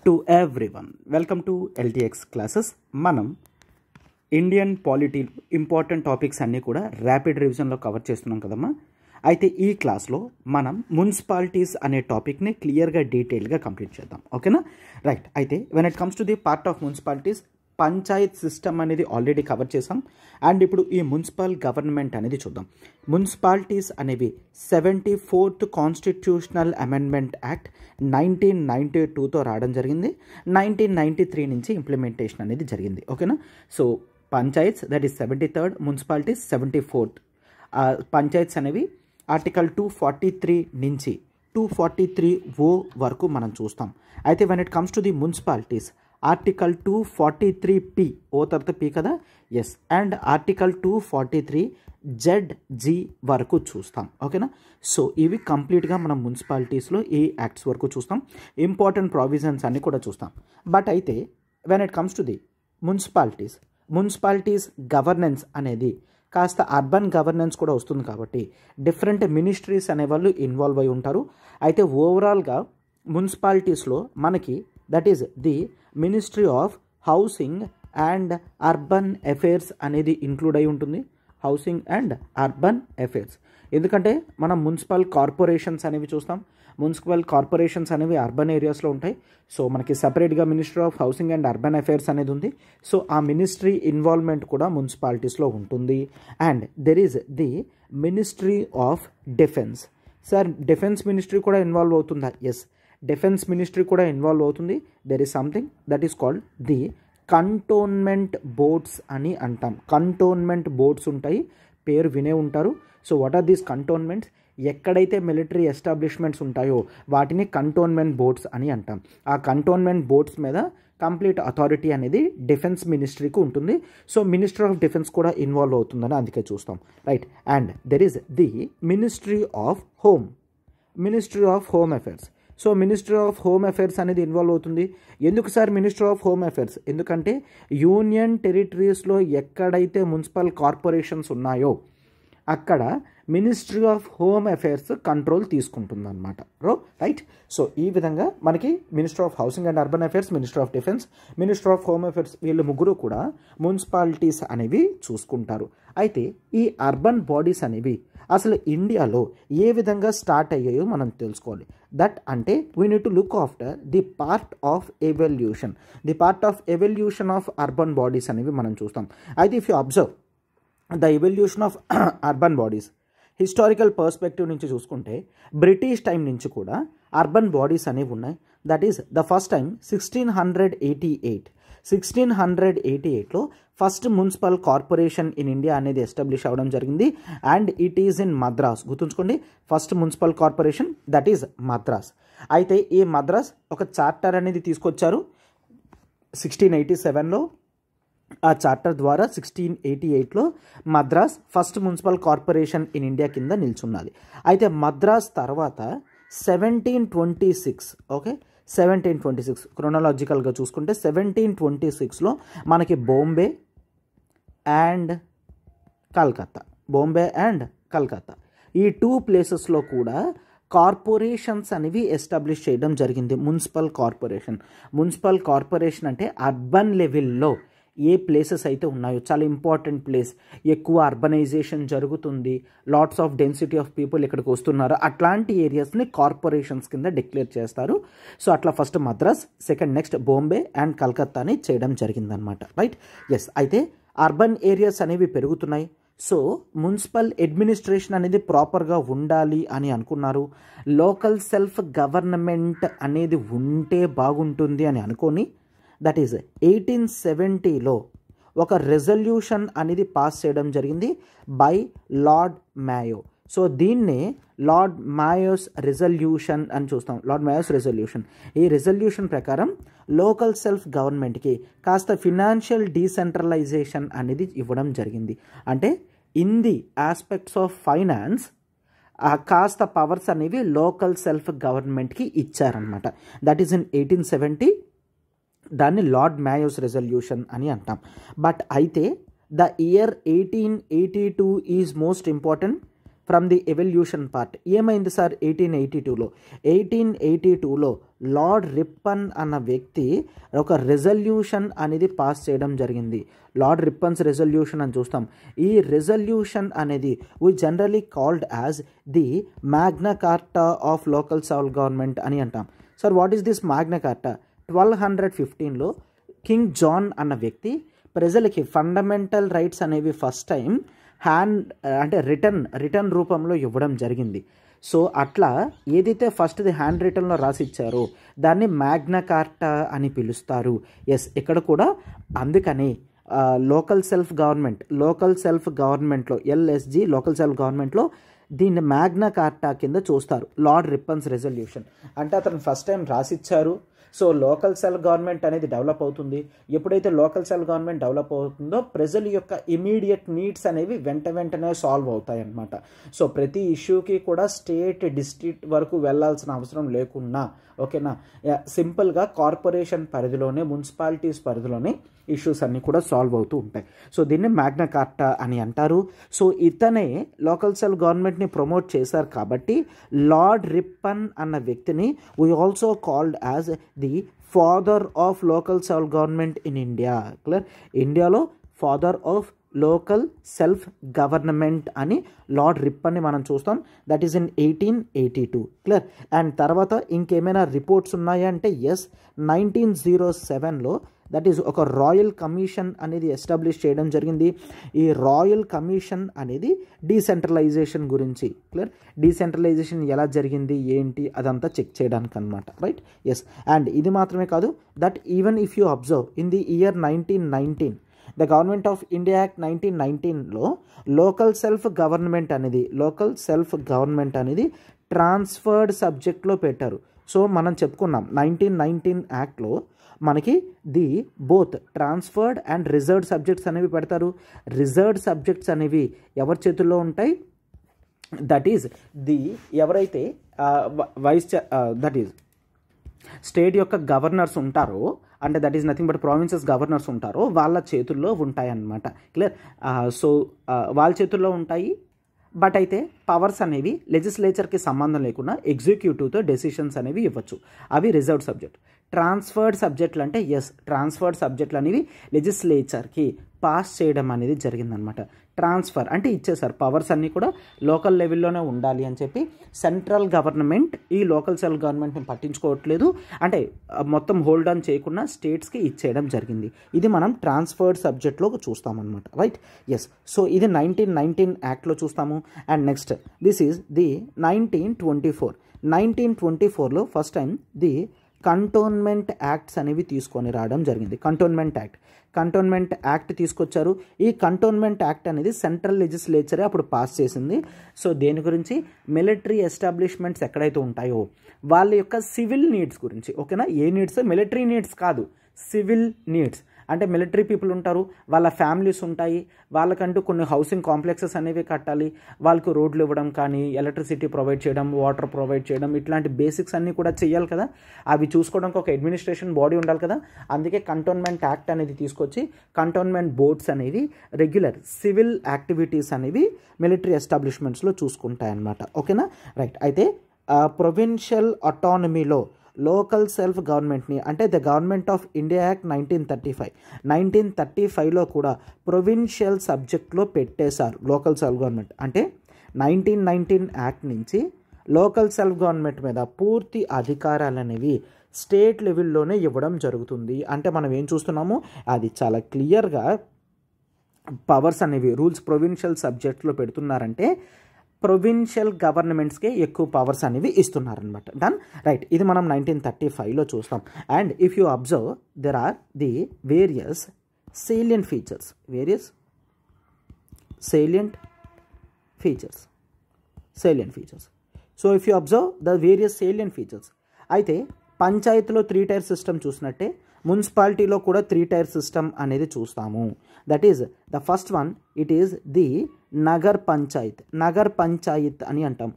To everyone welcome to LTX classes. మనం Indian polity important topics అన్నీ కూడా rapid రివిజన్లో cover చేస్తున్నాం కదమ్మా. అయితే ఈ క్లాస్లో మనం మున్సిపాలిటీస్ అనే టాపిక్ని క్లియర్గా డీటెయిల్గా కంప్లీట్ చేద్దాం. ఓకేనా? రైట్. అయితే when it comes to the part of municipalities, Panchayat system అనేది ఆల్రెడీ కవర్ చేసాం. అండ్ ఇప్పుడు ఈ మున్సిపల్ గవర్నమెంట్ అనేది చూద్దాం. మున్సిపాలిటీస్ అనేవి 74th కాన్స్టిట్యూషనల్ అమెండ్మెంట్ యాక్ట్ 1992తో రావడం జరిగింది. 1993 నుంచి ఇంప్లిమెంటేషన్ అనేది జరిగింది. ఓకేనా? So panchayats that is 73rd, municipalities 74th. Panchayats అనేవి ఆర్టికల్ 243 నుంచి 243O వరకు మనం చూస్తాం. అయితే when it comes to the municipalities, article 243P, ఓ తర్వాత పి కదా, ఎస్, అండ్ ఆర్టికల్ 243ZG వరకు చూస్తాం. ఓకేనా? సో ఇవి కంప్లీట్గా మనం మున్సిపాలిటీస్లో ఈ యాక్ట్స్ వరకు చూస్తాం. ఇంపార్టెంట్ ప్రావిజన్స్ అన్నీ కూడా చూస్తాం. బట్ అయితే when it comes to the municipalities governance అనేది కాస్త అర్బన్ గవర్నెన్స్ కూడా వస్తుంది కాబట్టి డిఫరెంట్ మినిస్ట్రీస్ అనేవాళ్ళు ఇన్వాల్వ్ అయి ఉంటారు. అయితే ఓవరాల్గా మున్సిపాలిటీస్లో మనకి that is the ministry of housing and urban affairs అనేది ఇంక్లూడ్ అయి ఉంటుంది. హౌసింగ్ అండ్ అర్బన్ అఫైర్స్, ఎందుకంటే మనం మున్సిపల్ కార్పొరేషన్స్ అనేవి చూస్తాం. మున్సిపల్ కార్పొరేషన్స్ అనేవి అర్బన్ ఏరియాస్లో ఉంటాయి. సో మనకి సపరేట్గా ministry of housing and urban affairs అనేది ఉంది. సో ఆ మినిస్ట్రీ ఇన్వాల్వ్మెంట్ కూడా మున్సిపాలిటీస్లో ఉంటుంది. And there is the ministry of defence. Sir defence ministry కూడా ఇన్వాల్వ్ అవుతుందా? ఎస్, డిఫెన్స్ మినిస్ట్రీ కూడా ఇన్వాల్వ్ అవుతుంది. There is something that is called the cantonment boards అని అంటాం. కంటోన్మెంట్ బోర్డ్స్ ఉంటాయి, పేరు వినే ఉంటారు. So what are these cantonments? ఎక్కడైతే మిలిటరీ ఎస్టాబ్లిష్మెంట్స్ ఉంటాయో వాటిని కంటోన్మెంట్ బోర్డ్స్ అని అంటాం. ఆ కంటోన్మెంట్ బోర్డ్స్ మీద కంప్లీట్ అథారిటీ అనేది డిఫెన్స్ మినిస్ట్రీకి ఉంటుంది. సో మినిస్ట్రీ ఆఫ్ డిఫెన్స్ కూడా ఇన్వాల్వ్ అవుతుందని అందుకే చూస్తాం. Right. And there is the ministry of home affairs. So ministry of home affairs అనేది ఇన్వాల్వ్ అవుతుంది. ఎందుకు sir ministry of home affairs? ఎందుకంటే యూనియన్ టెరిటరీస్లో ఎక్కడైతే మున్సిపల్ కార్పొరేషన్స్ ఉన్నాయో అక్కడ ministry of home affairs control తీసుకుంటుంది అనమాట. రైట్. సో ఈ విధంగా మనకి ministry of housing and urban affairs, ministry of defence, ministry of home affairs, వీళ్ళు ముగ్గురు కూడా మున్సిపాలిటీస్ అనేవి చూసుకుంటారు. అయితే ఈ అర్బన్ బాడీస్ అనేవి అసలు ఇండియాలో ఏ విధంగా స్టార్ట్ అయ్యాయో మనం తెలుసుకోవాలి. దట్ అంటే we need to look after the part of evolution of urban bodies అనేవి మనం చూస్తాం. అయితే if you observe the evolution of urban bodies historical perspective నుంచి చూసుకుంటే బ్రిటిష్ టైం నుంచి కూడా అర్బన్ బాడీస్ అనేవి ఉన్నాయి. That is the first time 1688లో first municipal corporation in India అనేది ఎస్టాబ్లిష్ అవ్వడం జరిగింది. And it is in Madras. గుర్తుంచుకోండి, first municipal corporation that is Madras. అయితే ఈ మద్రాస్ ఒక చార్టర్ అనేది తీసుకొచ్చారు 1687లో. ఆ చార్టర్ ద్వారా 1688లో Madras first municipal corporation in India కింద నిల్చున్నది. అయితే మద్రాస్ తర్వాత 1726, ఓకే, 1726 క్రోనాలజికల్గా చూసుకుంటే 1726లో మనకి బాంబే అండ్ కల్కత్తా ఈ 2 ప్లేసెస్లో కూడా కార్పొరేషన్స్ అనేవి ఎస్టాబ్లిష్ చేయడం జరిగింది. మున్సిపల్ కార్పొరేషన్ అంటే అర్బన్ లెవెల్లో ఏ ప్లేసెస్ అయితే ఉన్నాయో, చాలా ఇంపార్టెంట్ ప్లేస్, ఎక్కువ అర్బనైజేషన్ జరుగుతుంది, lots of density of people ఇక్కడికి వస్తున్నారు, అట్లాంటి ఏరియాస్ని కార్పొరేషన్స్ కింద డిక్లేర్ చేస్తారు. సో అట్లా first Madras, second next Bombay and కలకత్తాని చేయడం జరిగిందనమాట. రైట్. ఎస్. అయితే అర్బన్ ఏరియాస్ అనేవి పెరుగుతున్నాయి. సో మున్సిపల్ అడ్మినిస్ట్రేషన్ అనేది ప్రాపర్గా ఉండాలి అని అనుకున్నారు. లోకల్ సెల్ఫ్ గవర్నమెంట్ అనేది ఉంటే బాగుంటుంది అని అనుకొని దట్ ఈజ్ 1870లో ఒక రెజల్యూషన్ అనేది పాస్ చేయడం జరిగింది బై లార్డ్ మాయో. సో దీన్నే లార్డ్ మాయోస్ రెజల్యూషన్ అని చూస్తాం. Lord Mayo's resolution. ఈ రెజల్యూషన్ ప్రకారం లోకల్ సెల్ఫ్ గవర్నమెంట్కి కాస్త ఫినాన్షియల్ డీసెంట్రలైజేషన్ అనేది ఇవ్వడం జరిగింది. అంటే in the aspects of finance కాస్త పవర్స్ అనేవి లోకల్ సెల్ఫ్ గవర్నమెంట్కి ఇచ్చారనమాట. That is in 1870. దాన్ని లార్డ్ మాయోస్ రెజల్యూషన్ అని అంటాం. బట్ అయితే the year 1882 is most important. From the evolution part. ఏమైంది సార్ 1882లో లార్డ్ రిప్పన్ అన్న వ్యక్తి ఒక రెజల్యూషన్ అనేది పాస్ చేయడం జరిగింది. లార్డ్ రిప్పన్స్ రెజల్యూషన్ అని చూస్తాం. ఈ రెజల్యూషన్ అనేది we generally called as the Magna Carta of local self government అని అంటాం. Sir what is this Magna Carta? 1215లో కింగ్ జాన్ అన్న వ్యక్తి ప్రజలకి ఫండమెంటల్ రైట్స్ అనేవి ఫస్ట్ టైం రిటర్న్ రూపంలో ఇవ్వడం జరిగింది. సో అట్లా ఏదైతే ఫస్ట్ది హ్యాండ్ రిటర్న్లో రాసిచ్చారో దాన్ని మ్యాగ్నా కార్టా అని పిలుస్తారు. ఎస్, ఇక్కడ కూడా అందుకని లోకల్ సెల్ఫ్ గవర్నమెంట్లో LSG లోకల్ సెల్ఫ్ గవర్నమెంట్లో దీన్ని మ్యాగ్నా కార్టా కింద చూస్తారు. లార్డ్ రిప్పన్స్ రెజల్యూషన్ అంటే అతను ఫస్ట్ టైం రాసిచ్చారు. సో లోకల్ సెల్ఫ్ గవర్నమెంట్ అనేది డెవలప్ అవుతుంది. ఎప్పుడైతే లోకల్ సెల్ఫ్ గవర్నమెంట్ డెవలప్ అవుతుందో ప్రజల యొక్క ఇమీడియట్ నీడ్స్ అనేవి వెంటనే సాల్వ్ అవుతాయి అన్నమాట. సో ప్రతి ఇష్యూకి కూడా స్టేట్ డిస్ట్రిక్ట్ వరకు వెళ్ళాల్సిన అవసరం లేకున్నా, ఓకేనా, సింపుల్గా కార్పొరేషన్ పరిధిలోనే మున్సిపాలిటీస్ పరిధిలోనే ఇష్యూస్ అన్నీ కూడా సాల్వ్ అవుతూ ఉంటాయి. సో దీన్ని మ్యాగ్నా కార్టా అని అంటారు. సో ఇతనే లోకల్ సెల్ఫ్ గవర్నమెంట్ని ప్రమోట్ చేశారు కాబట్టి లార్డ్ రిప్పన్ అన్న వ్యక్తిని we also called as the father of local self government in India. Clear? ఇండియాలో father of local self government అని లార్డ్ రిప్పన్ని మనం చూస్తాం. That is in 1882. Clear? And తర్వాత ఇంకేమైనా రిపోర్ట్స్ ఉన్నాయా అంటే ఎస్, 1907లో దట్ ఈస్ ఒక రాయల్ కమిషన్ అనేది ఎస్టాబ్లిష్ చేయడం జరిగింది. ఈ రాయల్ కమిషన్ అనేది డీసెంట్రలైజేషన్ గురించి, క్లియర్, డీసెంట్రలైజేషన్ ఎలా జరిగింది ఏంటి అదంతా చెక్ చేయడానికి అనమాట. రైట్? ఎస్. అండ్ ఇది మాత్రమే కాదు, that even if you observe in the year 1919 the government of India act 1919లో లోకల్ సెల్ఫ్ గవర్నమెంట్ అనేది ట్రాన్స్ఫర్డ్ సబ్జెక్ట్లో పెట్టారు. సో మనం చెప్పుకున్నాం 1919 యాక్ట్లో మనకి the both transferred and reserved subjects అనేవి పెడతారు. రిజర్వ్డ్ సబ్జెక్ట్స్ అనేవి ఎవరి చేతుల్లో ఉంటాయి? దట్ ఈజ్ ది ఎవరైతే దట్ ఈజ్ స్టేట్ యొక్క గవర్నర్స్ ఉంటారో, అంటే that is nothing but provinces governors ఉంటారో వాళ్ళ చేతుల్లో ఉంటాయన్నమాట. క్లియర్? సో వాళ్ళ చేతుల్లో ఉంటాయి. బట్ అయితే పవర్స్ అనేవి లెజిస్లేచర్కి సంబంధం లేకుండా ఎగ్జిక్యూటివ్తో డెసిషన్స్ అనేవి ఇవ్వచ్చు. అవి రిజర్వ్డ్ సబ్జెక్ట్. ట్రాన్స్ఫర్డ్ సబ్జెక్టులు అంటే ఎస్, ట్రాన్స్ఫర్డ్ సబ్జెక్టులు అనేవి లెజిస్లేచర్కి పాస్ చేయడం అనేది జరిగిందనమాట. ట్రాన్స్ఫర్ అంటే ఇచ్చేసారు. పవర్స్ అన్నీ కూడా లోకల్ లెవెల్లోనే ఉండాలి అని చెప్పి సెంట్రల్ గవర్నమెంట్ ఈ లోకల్ సెల్ఫ్ గవర్నమెంట్ని పట్టించుకోవట్లేదు, అంటే మొత్తం హోల్డ్ ఆన్ చేయకుండా స్టేట్స్కి ఇచ్చేయడం జరిగింది. ఇది మనం ట్రాన్స్ఫర్డ్ సబ్జెక్ట్లో చూస్తామన్నమాట. రైట్? ఎస్. సో ఇది 1919 యాక్ట్లో చూస్తాము. And next this is the 1924లో first time the cantonment acts అనేవి తీసుకొని రావడం జరిగింది. కంటోన్మెంట్ యాక్ట్ తీసుకొచ్చారు. ఈ కంటోన్మెంట్ యాక్ట్ అనేది సెంట్రల్ లెజిస్లేచరే అప్పుడు పాస్ చేసింది. సో దేని గురించి? మిలిటరీ ఎస్టాబ్లిష్మెంట్స్ ఎక్కడైతే ఉంటాయో వాళ్ళ యొక్క సివిల్ నీడ్స్ గురించి. ఓకేనా? ఏ నీడ్స్? మిలిటరీ నీడ్స్ కాదు, సివిల్ నీడ్స్. అంటే మిలిటరీ పీపుల్ ఉంటారు, వాళ్ళ ఫ్యామిలీస్ ఉంటాయి, వాళ్ళకంటూ కొన్ని హౌసింగ్ కాంప్లెక్సెస్ అనేవి కట్టాలి, వాళ్ళకు రోడ్లు ఇవ్వడం కానీ, ఎలక్ట్రిసిటీ ప్రొవైడ్ చేయడం, వాటర్ ప్రొవైడ్ చేయడం, ఇట్లాంటి బేసిక్స్ అన్నీ కూడా చేయాలి కదా. అవి చూసుకోవడానికి ఒక అడ్మినిస్ట్రేషన్ బాడీ ఉండాలి కదా. అందుకే కంటోన్మెంట్ యాక్ట్ అనేది తీసుకొచ్చి కంటోన్మెంట్ బోర్డ్స్ అనేవి రెగ్యులర్ సివిల్ యాక్టివిటీస్ అనేవి మిలిటరీ ఎస్టాబ్లిష్మెంట్స్లో చూసుకుంటాయన్నమాట. ఓకేనా? రైట్. అయితే ప్రొవిన్షియల్ అటానమీలో లోకల్ సెల్ఫ్ గవర్నమెంట్ని, అంటే the government of India act 1935లో కూడా ప్రొవిన్షియల్ సబ్జెక్ట్లో పెట్టేశారు లోకల్ సెల్ఫ్ గవర్నమెంట్. అంటే 1919 యాక్ట్ నుంచి లోకల్ సెల్ఫ్ గవర్నమెంట్ మీద పూర్తి అధికారాలు అనేవి స్టేట్ లెవెల్లోనే ఇవ్వడం జరుగుతుంది. అంటే మనం ఏం చూస్తున్నాము, అది చాలా క్లియర్గా పవర్స్ అనేవి రూల్స్ ప్రొవిన్షియల్ సబ్జెక్ట్లో పెడుతున్నారంటే ప్రొవిన్షియల్ గవర్నమెంట్స్కే ఎక్కువ పవర్స్ అనేవి ఇస్తున్నారనమాట. డన్. రైట్. ఇది మనం 1935లో చూస్తాం. And if you observe there are the various salient features. So if you observe the various salient features, అయితే పంచాయతీలో 3 టైర్ సిస్టమ్ చూసినట్టే మున్సిపాలిటీలో కూడా 3 టైర్ సిస్టమ్ అనేది చూస్తాము. That is the first one, it is the Nagar Panchayat అని అంటాం.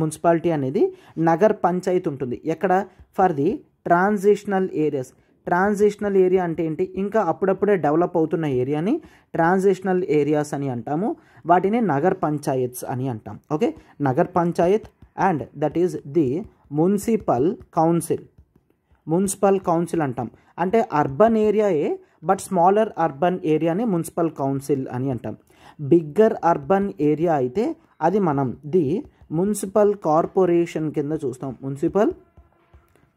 మున్సిపాలిటీ అనేది నగర్ పంచాయత్ ఉంటుంది. ఎక్కడ? For the transitional transitional area అంటే ఏంటి, ఇంకా అప్పుడప్పుడే డెవలప్ అవుతున్న ఏరియాని ట్రాన్సిషనల్ ఏరియాస్ అని అంటాము. వాటిని నగర్ పంచాయత్స్ అని అంటాం. Okay, Nagar Panchayat and that is the municipal council. Municipal council అంటాం. అంటే అర్బన్ ఏరియాయే బట్ స్మాలర్ అర్బన్ ఏరియాని మున్సిపల్ కౌన్సిల్ అని అంటాం. బిగ్గర్ అర్బన్ ఏరియా అయితే అది మనం ది మున్సిపల్ కార్పొరేషన్ కింద చూస్తాం. Municipal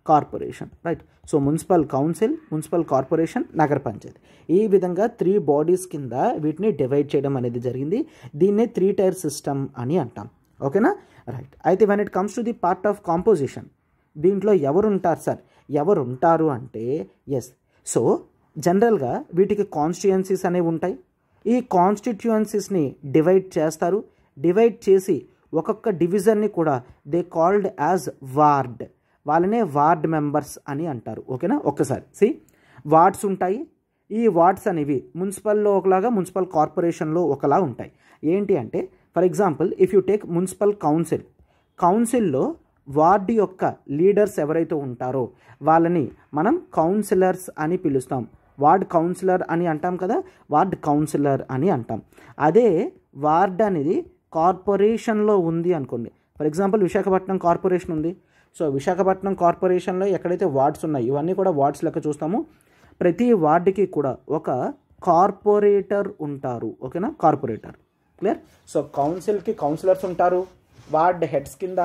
corporation, right. So municipal council, municipal corporation, నగర పంచాయత్, ఈ విధంగా 3 బాడీస్ కింద వీటిని డివైడ్ చేయడం అనేది జరిగింది. దీన్నే 3 టైర్ సిస్టమ్ అని అంటాం. ఓకేనా, రైట్. అయితే when it comes to the part of composition, దీంట్లో ఎవరు ఉంటారు సార్, ఎవరు ఉంటారు అంటే ఎస్. సో జనరల్గా వీటికి కాన్స్టిట్యుయెన్సీస్ అనేవి ఉంటాయి. ఈ కాన్స్టిట్యుయెన్సీస్ని డివైడ్ చేస్తారు. డివైడ్ చేసి ఒక్కొక్క డివిజన్ని కూడా దే కాల్డ్ యాజ్ వార్డ్. వాళ్ళనే వార్డ్ మెంబర్స్ అని అంటారు. ఓకేనా, ఒక్కసారి వార్డ్స్ ఉంటాయి. ఈ వార్డ్స్ అనేవి మున్సిపల్లో ఒకలాగా, మున్సిపల్ కార్పొరేషన్లో ఒకలా ఉంటాయి. ఏంటి అంటే for example if you take municipal council, కౌన్సిల్లో వార్డు యొక్క లీడర్స్ ఎవరైతే ఉంటారో వాళ్ళని మనం కౌన్సిలర్స్ అని పిలుస్తాం. వార్డ్ కౌన్సిలర్ అని అంటాం కదా, వార్డ్ కౌన్సిలర్ అని అంటాం. అదే వార్డ్ అనేది కార్పొరేషన్లో ఉంది అనుకోండి. ఫర్ ఎగ్జాంపుల్ విశాఖపట్నం కార్పొరేషన్ ఉంది. సో విశాఖపట్నం కార్పొరేషన్లో ఎక్కడైతే వార్డ్స్ ఉన్నాయి ఇవన్నీ కూడా వార్డ్స్ లెక్క చూస్తాము. ప్రతి వార్డుకి కూడా ఒక కార్పొరేటర్ ఉంటారు. ఓకేనా, కార్పొరేటర్, క్లియర్. సో కౌన్సిల్కి కౌన్సిలర్స్ ఉంటారు, వార్డ్ హెడ్స్ కింద,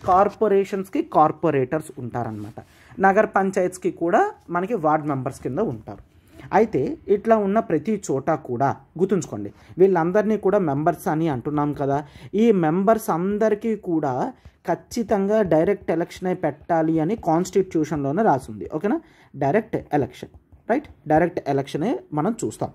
కార్పొరేషన్స్కి కార్పొరేటర్స్ ఉంటారనమాట. నగర పంచాయత్స్కి కూడా మనకి వార్డ్ మెంబర్స్ కింద ఉంటారు. అయితే ఇట్లా ఉన్న ప్రతి చోట కూడా గుర్తుంచుకోండి, వీళ్ళందరినీ కూడా మెంబర్స్ అని అంటున్నాం కదా. ఈ మెంబర్స్ అందరికీ కూడా ఖచ్చితంగా డైరెక్ట్ ఎలక్షనే పెట్టాలి అని కాన్స్టిట్యూషన్లోనే రాసింది. ఓకేనా, డైరెక్ట్ ఎలక్షన్, రైట్. డైరెక్ట్ ఎలక్షనే మనం చూస్తాం.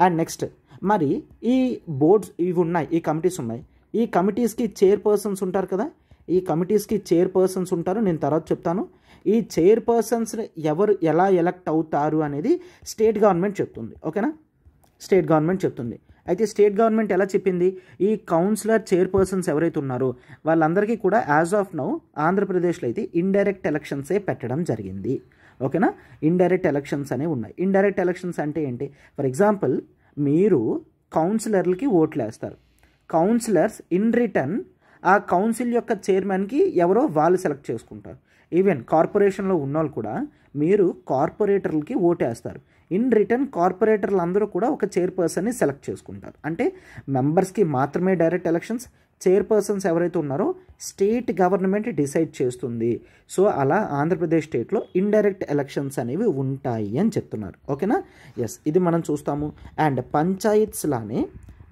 అండ్ నెక్స్ట్ మరి ఈ బోర్డ్స్ ఇవి ఉన్నాయి, ఈ కమిటీస్ ఉన్నాయి. ఈ కమిటీస్కి చైర్పర్సన్స్ ఉంటారు కదా, ఈ కమిటీస్కి చైర్పర్సన్స్ ఉంటారు, నేను తర్వాత చెప్తాను. ఈ చైర్పర్సన్స్ ఎవరు ఎలా ఎలక్ట్ అవుతారు అనేది స్టేట్ గవర్నమెంట్ చెప్తుంది. ఓకేనా, స్టేట్ గవర్నమెంట్ చెప్తుంది. అయితే స్టేట్ గవర్నమెంట్ ఎలా చెప్పింది, ఈ కౌన్సిలర్ చైర్పర్సన్స్ ఎవరైతే ఉన్నారో వాళ్ళందరికీ కూడా యాజ్ ఆఫ్ నౌ ఆంధ్రప్రదేశ్లో అయితే ఇండైరెక్ట్ ఎలక్షన్సే పెట్టడం జరిగింది. ఓకేనా, ఇండైరెక్ట్ ఎలక్షన్స్ అనేవి ఉన్నాయి. ఇండైరెక్ట్ ఎలక్షన్స్ అంటే ఏంటి, ఫర్ ఎగ్జాంపుల్ మీరు కౌన్సిలర్లకి ఓట్లు వేస్తారు. కౌన్సిలర్స్ ఇన్ రిటర్న్ ఆ కౌన్సిల్ యొక్క చైర్మన్కి ఎవరో వాళ్ళు సెలెక్ట్ చేసుకుంటారు. ఈవెన్ కార్పొరేషన్లో ఉన్నవాళ్ళు కూడా మీరు కార్పొరేటర్లకి ఓటేస్తారు. ఇన్ రిటర్న్ కార్పొరేటర్లు అందరూ కూడా ఒక చైర్పర్సన్ని సెలెక్ట్ చేసుకుంటారు. అంటే మెంబర్స్కి మాత్రమే డైరెక్ట్ ఎలక్షన్స్, చైర్పర్సన్స్ ఎవరైతే ఉన్నారో స్టేట్ గవర్నమెంట్ డిసైడ్ చేస్తుంది. సో అలా ఆంధ్రప్రదేశ్ స్టేట్లో ఇండైరెక్ట్ ఎలక్షన్స్ అనేవి ఉంటాయి అని చెప్తున్నారు. ఓకేనా, ఎస్, ఇది మనం చూస్తాము. అండ్ పంచాయత్స్లానే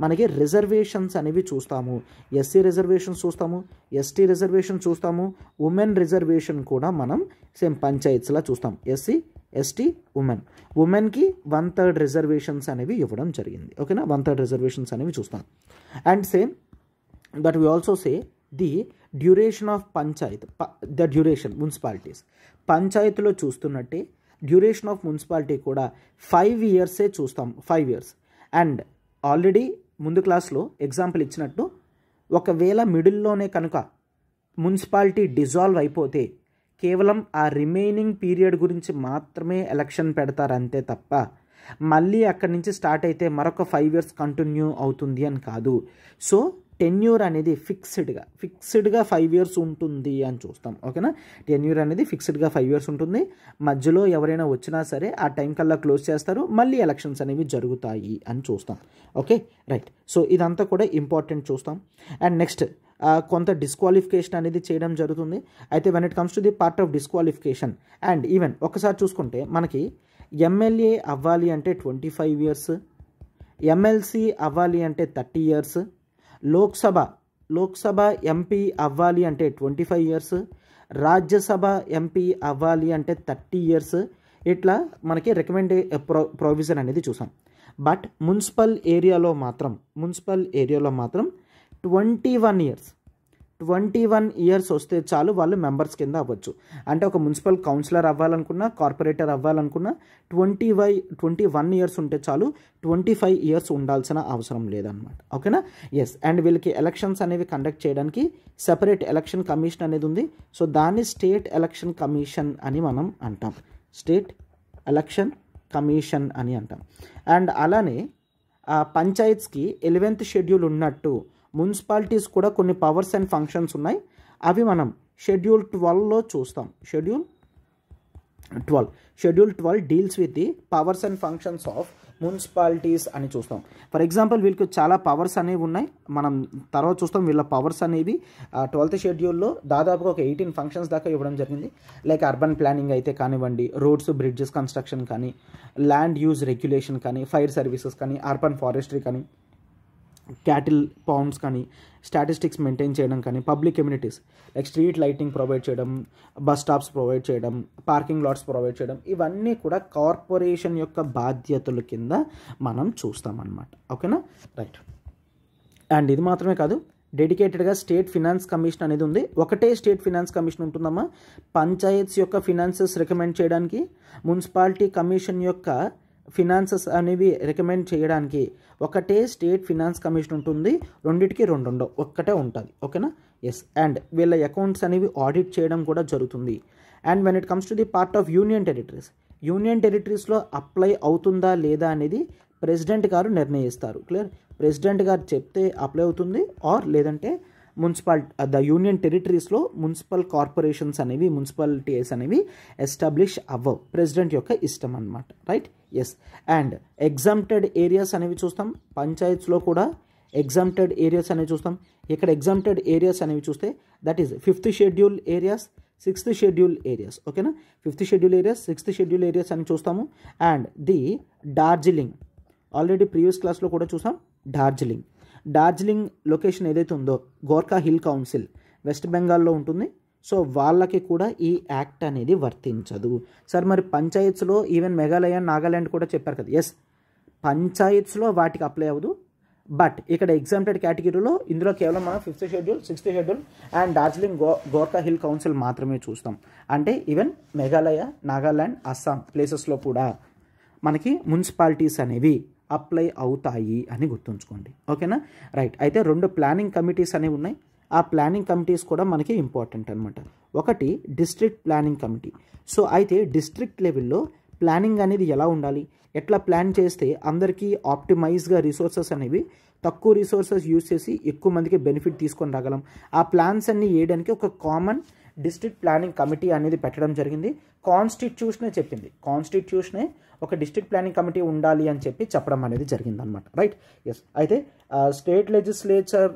మనకి రిజర్వేషన్స్ అనేవి చూస్తాము. ఎస్సీ రిజర్వేషన్స్ చూస్తాము, ఎస్టీ రిజర్వేషన్ చూస్తాము, ఉమెన్ రిజర్వేషన్ కూడా మనం సేమ్ పంచాయత్స్లా చూస్తాం. ఎస్సీ, ఎస్టీ, ఉమెన్కి 1/3 రిజర్వేషన్స్ అనేవి ఇవ్వడం జరిగింది. ఓకేనా, 1/3 రిజర్వేషన్స్ అనేవి చూస్తాం. And same but we also say the duration of Panchayat, the duration municipalities. పంచాయతీలో చూస్తున్నట్టే డ్యూరేషన్ ఆఫ్ మున్సిపాలిటీ కూడా 5 ఇయర్సే చూస్తాం, 5 ఇయర్స్. అండ్ ఆల్రెడీ ముందు క్లాస్లో ఎగ్జాంపుల్ ఇచ్చినట్టు ఒకవేళ మిడిల్లోనే కనుక మున్సిపాలిటీ డిజాల్వ్ అయిపోతే కేవలం ఆ రిమైనింగ్ పీరియడ్ గురించి మాత్రమే ఎలక్షన్ పెడతారు అంతే తప్ప మళ్ళీ అక్కడి నుంచి స్టార్ట్ అయితే మరొక 5 ఇయర్స్ కంటిన్యూ అవుతుంది అని కాదు. సో టెన్యూర్ అనేది ఫిక్స్డ్గా 5 ఇయర్స్ ఉంటుంది అని చూస్తాం. ఓకేనా, టెన్యూర్ అనేది ఫిక్స్డ్గా 5 ఇయర్స్ ఉంటుంది. మధ్యలో ఎవరైనా వచ్చినా సరే ఆ టైం కల్లా క్లోజ్ చేస్తారు, మళ్ళీ ఎలక్షన్స్ అనేవి జరుగుతాయి అని చూస్తాం. Okay, right. సో ఇదంతా కూడా ఇంపార్టెంట్ చూస్తాం. అండ్ నెక్స్ట్ కొంత డిస్క్వాలిఫికేషన్ అనేది చేయడం జరుగుతుంది. అయితే when it comes to the part of disqualification and even ఒకసారి చూసుకుంటే మనకి ఎమ్మెల్యే అవ్వాలి అంటే 25 ఇయర్స్, ఎమ్మెల్సీ అవ్వాలి అంటే 30 ఇయర్స్, లోక్సభ ఎంపీ అవ్వాలి అంటే 25 ఇయర్స్, రాజ్యసభ ఎంపీ అవ్వాలి అంటే 30 ఇయర్స్. ఇట్లా మనకి ప్రొవిజన్ అనేది చూసాం. బట్ మున్సిపల్ ఏరియాలో మాత్రం 21 ఇయర్స్ వస్తే చాలు వాళ్ళు మెంబర్స్ కింద అవ్వచ్చు. అంటే ఒక మున్సిపల్ కౌన్సిలర్ అవ్వాలనుకున్నా, కార్పొరేటర్ అవ్వాలనుకున్నా 21 ఇయర్స్ ఉంటే చాలు, 25 ఇయర్స్ ఉండాల్సిన అవసరం లేదన్నమాట. ఓకేనా, ఎస్. అండ్ వీళ్ళకి ఎలక్షన్స్ అనేవి కండక్ట్ చేయడానికి సెపరేట్ ఎలక్షన్ కమిషన్ అనేది ఉంది. సో దాన్ని స్టేట్ ఎలక్షన్ కమిషన్ అని మనం అంటాం. స్టేట్ ఎలక్షన్ కమిషన్ అని అంటాం. అండ్ అలానే పంచాయత్స్కి 11th షెడ్యూల్ ఉన్నట్టు మున్సిపాలిటీస్ కూడా కొన్ని పవర్స్ అండ్ ఫంక్షన్స్ ఉన్నాయి. అవి మనం షెడ్యూల్ 12లో చూస్తాం. Schedule 12 deals with the powers and functions of municipalities అని చూస్తాం. ఫర్ ఎగ్జాంపుల్ వీళ్ళకి చాలా పవర్స్ అనేవి ఉన్నాయి, మనం తర్వాత చూస్తాం. వీళ్ళ పవర్స్ అనేవి 12th షెడ్యూల్లో దాదాపుగా ఒక 18 ఫంక్షన్స్ దాకా ఇవ్వడం జరిగింది. లైక్ అర్బన్ ప్లానింగ్ అయితే కానివ్వండి, రోడ్స్ బ్రిడ్జెస్ కన్స్ట్రక్షన్ కానీ, ల్యాండ్ యూజ్ రెగ్యులేషన్ కానీ, ఫైర్ సర్వీసెస్ కానీ, అర్బన్ ఫారెస్ట్రీ కానీ, క్యాటిల్ పౌండ్స్ కానీ, స్టాటిస్టిక్స్ మెయింటైన్ చేయడం కానీ, public amenities like street lighting provide చేయడం, బస్ స్టాప్స్ ప్రొవైడ్ చేయడం, పార్కింగ్ లాట్స్ ప్రొవైడ్ చేయడం, ఇవన్నీ కూడా కార్పొరేషన్ యొక్క బాధ్యతల కింద మనం చూస్తామన్నమాట. ఓకేనా, రైట్. అండ్ ఇది మాత్రమే కాదు, డెడికేటెడ్గా స్టేట్ ఫినాన్స్ కమిషన్ అనేది ఉంది. ఒకటే స్టేట్ ఫినాన్స్ కమిషన్ ఉంటుందమ్మా పంచాయత్స్ యొక్క ఫినాన్సెస్ రికమెండ్ చేయడానికి, మున్సిపాలిటీ కమిషన్ యొక్క ఫినాన్సెస్ అనేవి రికమెండ్ చేయడానికి ఒకటే స్టేట్ ఫినాన్స్ కమిషన్ ఉంటుంది. రెండింటికి రెండు ఉండవు, ఒక్కటే ఉంటుంది. ఓకేనా, ఎస్. అండ్ వీళ్ళ అకౌంట్స్ అనేవి ఆడిట్ చేయడం కూడా జరుగుతుంది. And when it comes to the part of union టెరిటరీస్లో అప్లై అవుతుందా లేదా అనేది ప్రెసిడెంట్ గారు నిర్ణయిస్తారు. క్లియర్, ప్రెసిడెంట్ గారు చెప్తే అప్లై అవుతుంది, ఆర్ లేదంటే ద యూనియన్ టెరిటరీస్లో మున్సిపల్ కార్పొరేషన్స్ అనేవి, మున్సిపాలిటీస్ అనేవి ఎస్టాబ్లిష్ అవ్వవు, ప్రెసిడెంట్ యొక్క ఇష్టం అన్నమాట. Right, yes. And exempted areas అనేవి చూస్తాం. పంచాయత్స్లో కూడా ఎగ్జామ్టెడ్ ఏరియాస్ అనేవి చూస్తాం. ఇక్కడ ఎగ్జామ్టెడ్ ఏరియాస్ అనేవి చూస్తే that is 5th schedule areas, 6th schedule areas. ఓకేనా, 5th schedule areas, 6th schedule areas అని చూస్తాము. And the Darjeeling, already previous క్లాస్లో కూడా చూసాం. డార్జిలింగ్ లొకేషన్ ఏదైతే ఉందో గోర్ఖా హిల్ కౌన్సిల్ వెస్ట్ బెంగాల్లో ఉంటుంది. సో వాళ్ళకి కూడా ఈ యాక్ట్ అనేది వర్తించదు. సార్ మరి పంచాయత్స్లో ఈవెన్ మేఘాలయ, నాగాల్యాండ్ కూడా చెప్పారు కదా. ఎస్, పంచాయత్స్లో వాటికి అప్లై అవ్వదు. బట్ ఇక్కడ ఎగ్జామ్టెడ్ కేటగిరీలో ఇందులో కేవలం మనం 5th schedule, 6th schedule and Darjeeling Gorkha hill council మాత్రమే చూస్తాం. అంటే ఈవెన్ మేఘాలయ, నాగాల్యాండ్, అస్సాం ప్లేసెస్లో కూడా మనకి మున్సిపాలిటీస్ అనేవి అప్లై అవుతాయి అని గుర్తుంచుకోండి. ఓకేనా, రైట్. అయితే 2 ప్లానింగ్ కమిటీస్ అనేవి ఉన్నాయి. ఆ ప్లానింగ్ కమిటీస్ కూడా మనకి ఇంపార్టెంట్ అనమాట. ఒకటి డిస్ట్రిక్ట్ ప్లానింగ్ కమిటీ. సో అయితే డిస్ట్రిక్ట్ లెవెల్లో ప్లానింగ్ అనేది ఎలా ఉండాలి, ఎట్లా ప్లాన్ చేస్తే అందరికీ ఆప్టిమైజ్గా రిసోర్సెస్ అనేవి తక్కువ రిసోర్సెస్ యూజ్ చేసి ఎక్కువ మందికి బెనిఫిట్ తీసుకొని రాగలం, ఆ ప్లాన్స్ అన్ని వేయడానికి ఒక కామన్ డిస్ట్రిక్ట్ ప్లానింగ్ కమిటీ అనేది పెట్టడం జరిగింది. కాన్స్టిట్యూషనే చెప్పింది, కాన్స్టిట్యూషనే ఒక డిస్ట్రిక్ట్ ప్లానింగ్ కమిటీ ఉండాలి అని చెప్పడం అనేది జరిగిందనమాట. Right, yes. అయితే స్టేట్ లెజిస్లేచర్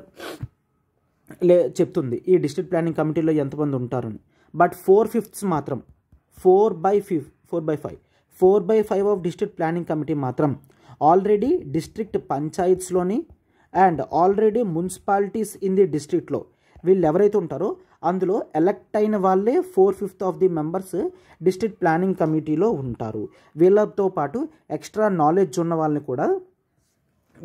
చెప్తుంది ఈ డిస్ట్రిక్ట్ ప్లానింగ్ కమిటీలో ఎంతమంది ఉంటారని. బట్ 4/5 మాత్రం 4/5 ఆఫ్ డిస్ట్రిక్ట్ ప్లానింగ్ కమిటీ మాత్రం ఆల్రెడీ డిస్ట్రిక్ట్ పంచాయత్స్లోని and already municipalities in the డిస్ట్రిక్ట్లో వీళ్ళు ఎవరైతే ఉంటారో అందులో ఎలక్ట్ అయిన వాళ్ళే 4/5 of the members district planning కమిటీలో ఉంటారు. వీళ్ళతో పాటు ఎక్స్ట్రా నాలెడ్జ్ ఉన్న వాళ్ళని కూడా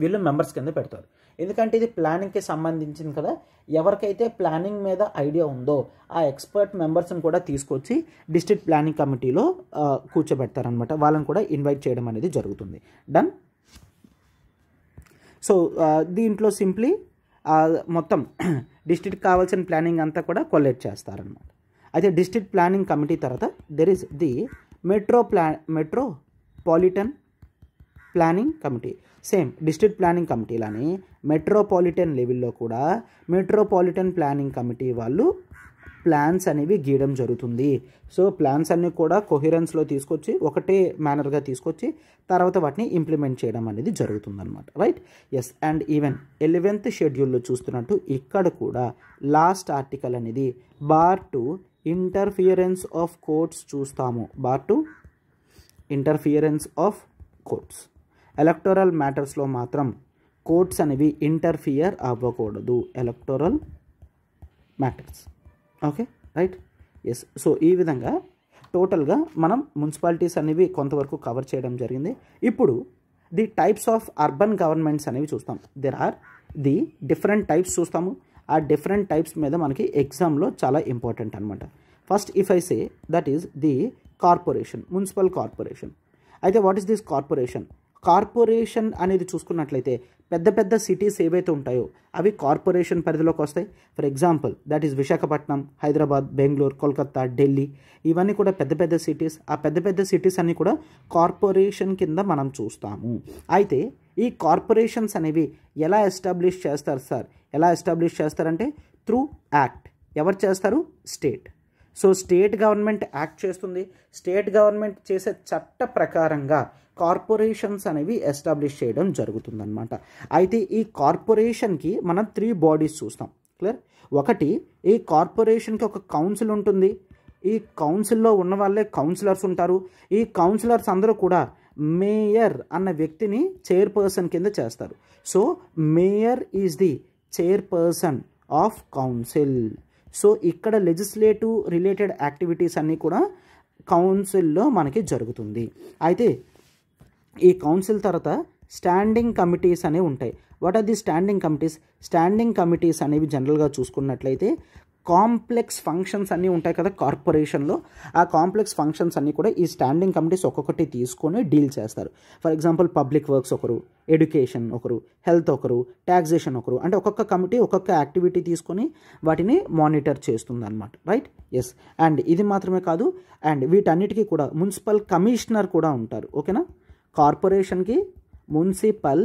వీళ్ళు మెంబర్స్ కింద పెడతారు. ఎందుకంటే ఇది ప్లానింగ్కి సంబంధించింది కదా, ఎవరికైతే ప్లానింగ్ మీద ఐడియా ఉందో ఆ ఎక్స్పర్ట్ మెంబర్స్ని కూడా తీసుకొచ్చి డిస్ట్రిక్ట్ ప్లానింగ్ కమిటీలో కూర్చోబెడతారనమాట. వాళ్ళని కూడా ఇన్వైట్ చేయడం అనేది జరుగుతుంది. డన్. సో దీంట్లో సింప్లీ మొత్తం డిస్ట్రిక్ట్ కావాల్సిన ప్లానింగ్ అంతా కూడా కొలెక్ట్ చేస్తారనమాట. అయితే డిస్ట్రిక్ట్ ప్లానింగ్ కమిటీ తర్వాత there is the metropolitan planning committee. Same district planning కమిటీలని మెట్రోపాలిటన్ లెవెల్లో కూడా మెట్రోపాలిటన్ ప్లానింగ్ కమిటీ వాళ్ళు ప్లాన్స్ అనేవి గీయడం జరుగుతుంది. సో ప్లాన్స్ అన్నీ కూడా కొహిరెన్స్లో తీసుకొచ్చి ఒకటే మేనర్గా తీసుకొచ్చి తర్వాత వాటిని ఇంప్లిమెంట్ చేయడం అనేది జరుగుతుందన్నమాట. Right, yes. And even 11th షెడ్యూల్లో చూస్తున్నట్టు ఇక్కడ కూడా లాస్ట్ ఆర్టికల్ అనేది bar to interference of courts చూస్తాము. Bar to interference of courts. Electoral మ్యాటర్స్లో మాత్రం కోర్ట్స్ అనేవి ఇంటర్ఫియర్ అవ్వకూడదు, electoral matters. Okay, right, yes. So ఈ విధంగా టోటల్గా మనం మున్సిపాలిటీస్ అనేవి కొంతవరకు కవర్ చేయడం జరిగింది. ఇప్పుడు the types of urban governments అనేవి చూస్తాం. There are the different types చూస్తాము. ఆ డిఫరెంట్ టైప్స్ మీద మనకి ఎగ్జామ్లో చాలా ఇంపార్టెంట్ అనమాట. First if I say that is the corporation, municipal corporation. అయితే what is this corporation? Corporation అనేది చూసుకున్నట్లయితే పెద్ద పెద్ద సిటీస్ ఏవైతే ఉంటాయో అవి కార్పొరేషన్ పరిధిలోకి వస్తాయి. For example that is Visakhapatnam, Hyderabad, Bengaluru, Kolkata, Delhi, ఇవన్నీ కూడా పెద్ద పెద్ద సిటీస్. ఆ పెద్ద పెద్ద సిటీస్ అన్నీ కూడా కార్పొరేషన్ కింద మనం చూస్తాము. అయితే ఈ కార్పొరేషన్స్ అనేవి ఎలా ఎస్టాబ్లిష్ చేస్తారు సార్? ఎలా ఎస్టాబ్లిష్ చేస్తారంటే త్రూ యాక్ట్. ఎవరు చేస్తారు? State. So state government act చేస్తుంది. స్టేట్ గవర్నమెంట్ చేసే చట్ట ప్రకారంగా కార్పొరేషన్స్ అనేవి ఎస్టాబ్లిష్ చేయడం జరుగుతుందన్నమాట. అయితే ఈ కార్పొరేషన్కి మనం 3 బాడీస్ చూస్తాం. క్లియర్? ఒకటి, ఈ కార్పొరేషన్కి ఒక కౌన్సిల్ ఉంటుంది. ఈ కౌన్సిల్లో ఉన్న వాళ్ళే కౌన్సిలర్స్ ఉంటారు. ఈ కౌన్సిలర్స్ అందరూ కూడా మేయర్ అన్న వ్యక్తిని చైర్పర్సన్ కింద చేస్తారు. So mayor is the chairperson of council. So ఇక్కడ లెజిస్లేటివ్ రిలేటెడ్ యాక్టివిటీస్ అన్నీ కూడా కౌన్సిల్లో మనకి జరుగుతుంది. అయితే ఈ కౌన్సిల్ తర్వాత స్టాండింగ్ కమిటీస్ అనేవి ఉంటాయి. What are the standing committees? Standing committees అనేవి జనరల్గా చూసుకున్నట్లయితే కాంప్లెక్స్ ఫంక్షన్స్ అన్నీ ఉంటాయి కదా కార్పొరేషన్లో. ఆ కాంప్లెక్స్ ఫంక్షన్స్ అన్నీ కూడా ఈ స్టాండింగ్ కమిటీస్ ఒక్కొక్కటి తీసుకొని డీల్ చేస్తారు. ఫర్ ఎగ్జాంపుల్ పబ్లిక్ వర్క్స్ ఒకరు, ఎడ్యుకేషన్ ఒకరు, హెల్త్ ఒకరు, ట్యాక్సేషన్ ఒకరు. అంటే ఒక్కొక్క కమిటీ ఒక్కొక్క యాక్టివిటీ తీసుకొని వాటిని మానిటర్ చేస్తుంది అనమాట. రైట్? ఎస్. అండ్ ఇది మాత్రమే కాదు, అండ్ వీటన్నిటికీ కూడా మున్సిపల్ కమిషనర్ కూడా ఉంటారు. ఓకేనా? కార్పొరేషన్కి మున్సిపల్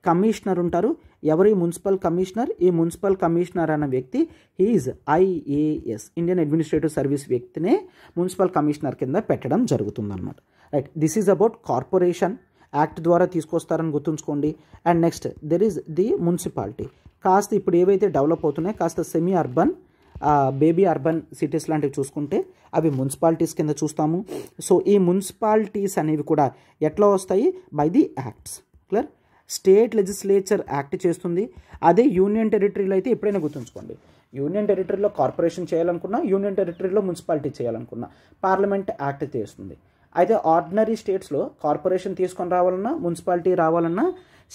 కమిషనర్ ఉంటారు. ఎవరి మున్సిపల్ కమిషనర్? ఈ మున్సిపల్ కమిషనర్ అన్న వ్యక్తి he is IAS, Indian administrative service వ్యక్తినే మున్సిపల్ కమిషనర్ కింద పెట్టడం జరుగుతుందన్నమాట. Right? This is about corporation. Act ద్వారా తీసుకొస్తారని గుర్తుంచుకోండి. And next there is the municipality. కాస్త ఇప్పుడు ఏవైతే డెవలప్ అవుతున్నాయో కాస్త semi urban, baby urban cities లాంటివి చూసుకుంటే అవి మున్సిపాలిటీస్ కింద చూస్తాము. సో ఈ మున్సిపాలిటీస్ అనేవి కూడా ఎట్లా వస్తాయి? By the acts. Clear? State legislature act చేస్తుంది. అదే యూనియన్ టెరిటరీలో అయితే ఎప్పుడైనా గుర్తుంచుకోండి, యూనియన్ టెరిటరీలో కార్పొరేషన్ చేయాలనుకున్నా, యూనియన్ టెరిటరీలో మున్సిపాలిటీ చేయాలనుకున్నా పార్లమెంట్ యాక్ట్ చేస్తుంది. అయితే ఆర్డినరీ స్టేట్స్లో కార్పొరేషన్ తీసుకొని రావాలన్నా, మున్సిపాలిటీ రావాలన్నా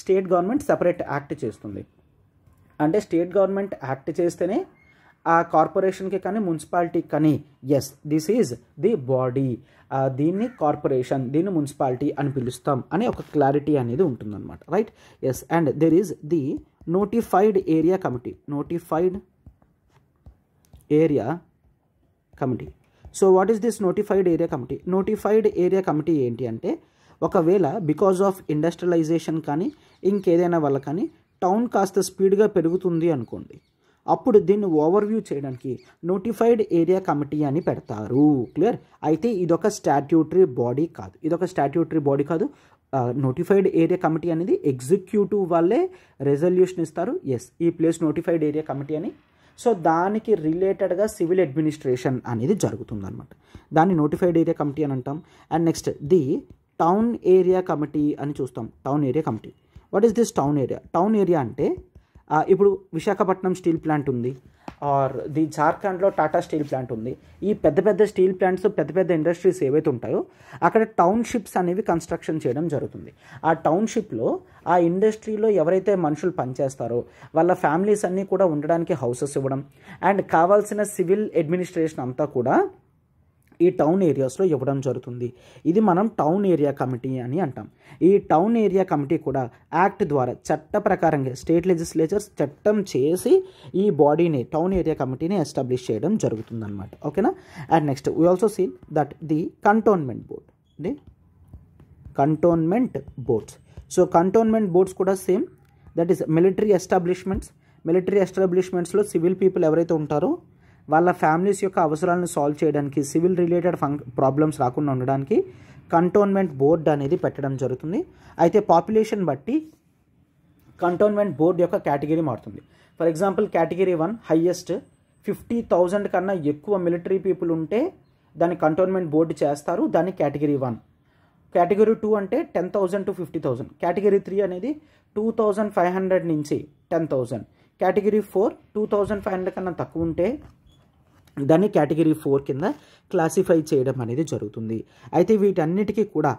స్టేట్ గవర్నమెంట్ సపరేట్ యాక్ట్ చేస్తుంది. అంటే స్టేట్ గవర్నమెంట్ యాక్ట్ చేస్తేనే ఆ కార్పొరేషన్కి కానీ మున్సిపాలిటీకి కానీ yes this is the body, దీన్ని కార్పొరేషన్, దీన్ని మున్సిపాలిటీ అని పిలుస్తాం అనే ఒక క్లారిటీ అనేది ఉంటుందన్నమాట. Right? Yes. And there is the notified area committee. Notified area committee. So what is this notified area committee? Notified area committee ఏంటి అంటే ఒకవేళ బికాజ్ ఆఫ్ ఇండస్ట్రియలైజేషన్ కానీ ఇంకేదైనా వల్ల కానీ టౌన్ కాస్త స్పీడ్గా పెరుగుతుంది అనుకోండి, అప్పుడు దీన్ని ఓవర్వ్యూ చేయడానికి నోటిఫైడ్ ఏరియా కమిటీ అని పెడతారు. క్లియర్? అయితే ఇదొక స్టాట్యూటరీ బాడీ కాదు. నోటిఫైడ్ ఏరియా కమిటీ అనేది ఎగ్జిక్యూటివ్ వాళ్ళే రెజల్యూషన్ ఇస్తారు. ఎస్, ఈ ప్లేస్ నోటిఫైడ్ ఏరియా కమిటీ అని. సో దానికి రిలేటెడ్గా సివిల్ అడ్మినిస్ట్రేషన్ అనేది జరుగుతుందన్నమాట. దాన్ని నోటిఫైడ్ ఏరియా కమిటీ అని అంటాం. And next the town area committee అని చూస్తాం. Town area committee. What is this town area? Town area అంటే ఇప్పుడు విశాఖపట్నం స్టీల్ ప్లాంట్ ఉంది, ఆర్ ది జార్ఖండ్లో టాటా స్టీల్ ప్లాంట్ ఉంది. ఈ పెద్ద పెద్ద స్టీల్ ప్లాంట్స్, పెద్ద పెద్ద ఇండస్ట్రీస్ ఏవైతే ఉంటాయో అక్కడ టౌన్షిప్స్ అనేవి కన్స్ట్రక్షన్ చేయడం జరుగుతుంది. ఆ టౌన్షిప్లో ఆ ఇండస్ట్రీలో ఎవరైతే మనుషులు పనిచేస్తారో వాళ్ళ ఫ్యామిలీస్ అన్నీ కూడా ఉండడానికి హౌసెస్ ఇవ్వడం అండ్ కావాల్సిన సివిల్ అడ్మినిస్ట్రేషన్ అంతా కూడా ఈ టౌన్ ఏరియాస్లో ఇవ్వడం జరుగుతుంది. ఇది మనం టౌన్ ఏరియా కమిటీ అని అంటాం. ఈ టౌన్ ఏరియా కమిటీ కూడా యాక్ట్ ద్వారా చట్ట ప్రకారంగా స్టేట్ లెజిస్లేచర్స్ చట్టం చేసి ఈ బాడీని టౌన్ ఏరియా కమిటీని ఎస్టాబ్లిష్ చేయడం జరుగుతుందన్నమాట. ఓకేనా? And next we also see that the cantonment board. The cantonment boards. So cantonment boards కూడా same, that is military establishments. Military ఎస్టాబ్లిష్మెంట్స్లో సివిల్ పీపుల్ ఎవరైతే ఉంటారో వాళ్ళ ఫ్యామిలీస్ యొక్క అవసరాలను సాల్వ్ చేయడానికి, సివిల్ రిలేటెడ్ ప్రాబ్లమ్స్ రాకుండా ఉండడానికి కంటోన్మెంట్ బోర్డ్ అనేది పెట్టడం జరుగుతుంది. అయితే పాపులేషన్ బట్టి కంటోన్మెంట్ బోర్డ్ యొక్క కేటగిరీ మారుతుంది. ఫర్ ఎగ్జాంపుల్ కేటగిరీ 1 హైయెస్ట్ 50,000 కన్నా ఎక్కువ మిలిటరీ పీపుల్ ఉంటే దాన్ని కంటోన్మెంట్ బోర్డు చేస్తారు, దాన్ని కేటగిరీ 1. కేటగిరీ 2 అంటే 10,000 to 50,000. కేటగిరీ 3 అనేది 2,500 నుంచి 10,000. కేటగిరీ 4 2,500 కన్నా తక్కువ ఉంటే దాన్ని కేటగిరీ 4 కింద క్లాసిఫై చేయడం అనేది జరుగుతుంది. అయితే వీటన్నిటికీ కూడా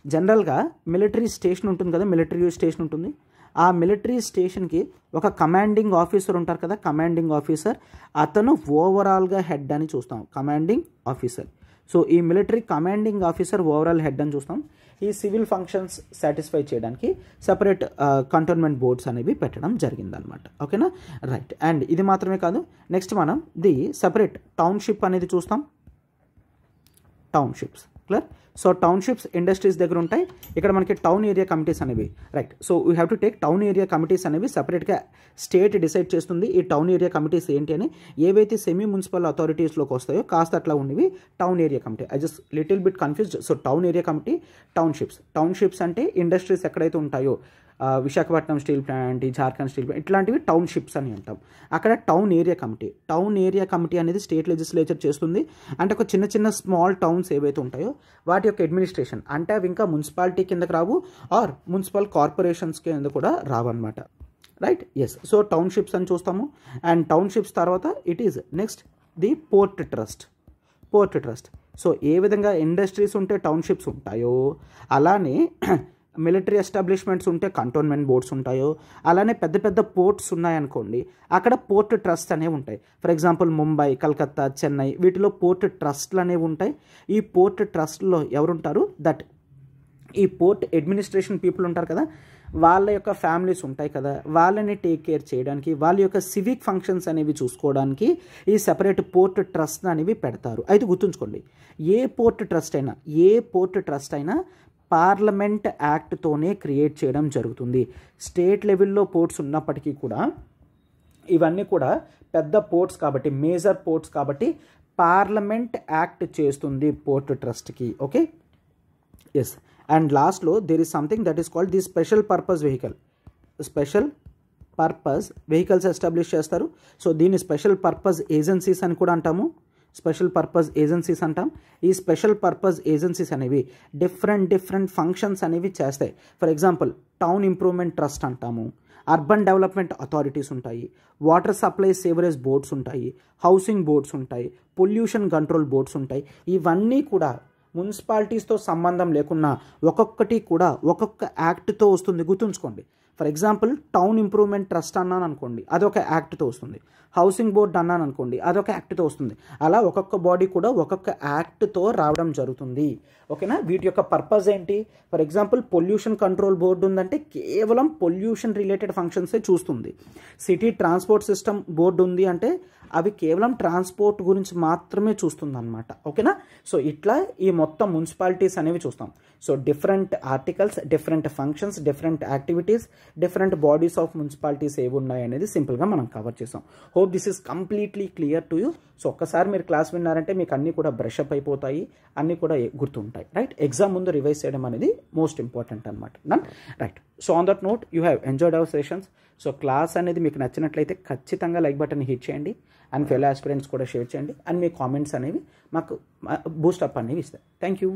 జనరల్గా మిలిటరీ స్టేషన్ ఉంటుంది కదా, మిలిటరీ స్టేషన్ ఉంటుంది. ఆ మిలిటరీ స్టేషన్కి ఒక కమాండింగ్ ఆఫీసర్ ఉంటారు కదా, కమాండింగ్ ఆఫీసర్, అతను ఓవరాల్గా హెడ్ అని చూస్తాం, కమాండింగ్ ఆఫీసర్. సో ఈ military commanding officer overall head అని చూస్తాం. ఈ సివిల్ ఫంక్షన్స్ సాటిస్ఫై చేయడానికి సపరేట్ కంటోన్మెంట్ బోర్డ్స్ అనేవి పెట్టడం జరిగిందనమాట. ఓకేనా, రైట్. అండ్ ఇది మాత్రమే కాదు, నెక్స్ట్ మనం ది సపరేట్ టౌన్షిప్ అనేది చూస్తాం. Townships clear. So townships industries దగ్గర ఉంటాయి. ఇక్కడ మనకి టౌన్ ఏరియా కమిటీస్ అనేవి, right. So we have to take town area committees అనేవి సపరేట్గా స్టేట్ డిసైడ్ చేస్తుంది ఈ టౌన్ ఏరియా కమిటీస్ ఏంటి అని. ఏవైతే సెమీ మున్సిపల్ అథారిటీస్లోకి వస్తాయో కాస్త అట్లా ఉన్నవి town area committee. I just little bit confused. So town area committee, townships అంటే ఇండస్ట్రీస్ ఎక్కడైతే ఉంటాయో, Visakhapatnam steel plant, Jharkhand steel plant, ఇట్లాంటివి టౌన్షిప్స్ అని అంటాం. అక్కడ టౌన్ ఏరియా కమిటీ అనేది స్టేట్ లెజిస్లేచర్ చేస్తుంది. అంటే ఒక చిన్న చిన్న స్మాల్ టౌన్స్ ఏవైతే ఉంటాయో వాటి యొక్క అడ్మినిస్ట్రేషన్, అంటే అవి ఇంకా మున్సిపాలిటీ కిందకి రావు ఆర్ మున్సిపల్ కార్పొరేషన్స్ కింద కూడా రావన్నమాట, రైట్. ఎస్, సో టౌన్షిప్స్ అని చూస్తాము. అండ్ టౌన్షిప్స్ తర్వాత it is next the port trust. So ఏ విధంగా ఇండస్ట్రీస్ ఉంటే టౌన్షిప్స్ ఉంటాయో, అలానే మిలిటరీ ఎస్టాబ్లిష్మెంట్స్ ఉంటే కంటోన్మెంట్ బోర్డ్స్ ఉంటాయో, అలానే పెద్ద పెద్ద పోర్ట్స్ ఉన్నాయనుకోండి అక్కడ పోర్ట్ ట్రస్ట్ అనేవి ఉంటాయి. ఫర్ ఎగ్జాంపుల్ ముంబై, కలకత్తా, చెన్నై, వీటిలో పోర్ట్ ట్రస్ట్లు అనేవి ఉంటాయి. ఈ పోర్ట్ ట్రస్ట్లో ఎవరుంటారు, దట్ ఈ పోర్ట్ అడ్మినిస్ట్రేషన్ పీపుల్ ఉంటారు కదా, వాళ్ళ యొక్క ఫ్యామిలీస్ ఉంటాయి కదా, వాళ్ళని టేక్ కేర్ చేయడానికి, వాళ్ళ యొక్క సివిక్ ఫంక్షన్స్ అనేవి చూసుకోవడానికి ఈ సెపరేట్ పోర్ట్ ట్రస్ట్ అనేవి పెడతారు. అయితే గుర్తుంచుకోండి, ఏ పోర్ట్ ట్రస్ట్ అయినా పార్లమెంట్ యాక్ట్తోనే క్రియేట్ చేయడం జరుగుతుంది. స్టేట్ లెవెల్లో పోర్ట్స్ ఉన్నప్పటికీ కూడా ఇవన్నీ కూడా పెద్ద పోర్ట్స్ కాబట్టి, మేజర్ పోర్ట్స్ కాబట్టి పార్లమెంట్ యాక్ట్ చేస్తుంది పోర్ట్ ట్రస్ట్కి. Okay, yes. అండ్ లాస్ట్లో there is something that is called the special purpose vehicles establish చేస్తారు. సో దీన్ని స్పెషల్ పర్పస్ ఏజెన్సీస్ అని కూడా అంటాము. ఈ స్పెషల్ పర్పస్ ఏజెన్సీస్ అనేవి డిఫరెంట్ ఫంక్షన్స్ అనేవి చేస్తాయి. For example town improvement trust అంటాము, అర్బన్ డెవలప్మెంట్ అథారిటీస్ ఉంటాయి, వాటర్ సప్లై సేవరేజ్ బోర్డ్స్ ఉంటాయి, హౌసింగ్ బోర్డ్స్ ఉంటాయి, పొల్యూషన్ కంట్రోల్ బోర్డ్స్ ఉంటాయి. ఇవన్నీ కూడా మున్సిపాలిటీస్తో సంబంధం లేకున్నా ఒక్కొక్కటి కూడా ఒక్కొక్క యాక్ట్తో వస్తుంది. గుర్తుంచుకోండి, for example town improvement trust అన్నాను అనుకోండి, అదొక యాక్ట్తో వస్తుంది. హౌసింగ్ బోర్డ్ అన్నాను అనుకోండి, అదొక యాక్ట్తో వస్తుంది. అలా ఒక్కొక్క బాడీ కూడా ఒక్కొక్క యాక్ట్తో రావడం జరుగుతుంది. ఓకేనా, వీటి యొక్క పర్పస్ ఏంటి? For example pollution control board ఉందంటే కేవలం పొల్యూషన్ రిలేటెడ్ ఫంక్షన్సే చూస్తుంది. సిటీ ట్రాన్స్పోర్ట్ సిస్టమ్ బోర్డు ఉంది అంటే అవి కేవలం ట్రాన్స్పోర్ట్ గురించి మాత్రమే చూస్తుంది అనమాట. ఓకేనా, సో ఇట్లా ఈ మొత్తం మున్సిపాలిటీస్ అనేవి చూస్తాం. So different articles, different functions, different activities, different bodies of municipalities ఏవి ఉన్నాయి అనేది సింపుల్గా మనం కవర్ చేసాం. Hope this is completely clear to you. So ఒక్కసారి మీరు క్లాస్ విన్నారంటే మీకు అన్నీ కూడా బ్రష్ అప్ అయిపోతాయి, అన్నీ కూడా గుర్తుంటాయి, రైట్. ఎగ్జామ్ ముందు రివైజ్ చేయడం అనేది మోస్ట్ ఇంపార్టెంట్ అనమాట, right. So on that note you have enjoyed hour sessions. So class అనేది మీకు నచ్చినట్లయితే ఖచ్చితంగా లైక్ బటన్ హిట్ చేయండి, అండ్ ఫెలో ఆస్పిరెంట్స్ కూడా షేర్ చేయండి, అండ్ మీ కామెంట్స్ అనేవి మాకు బూస్టప్ అనేవి ఇస్తాయి. Thank you.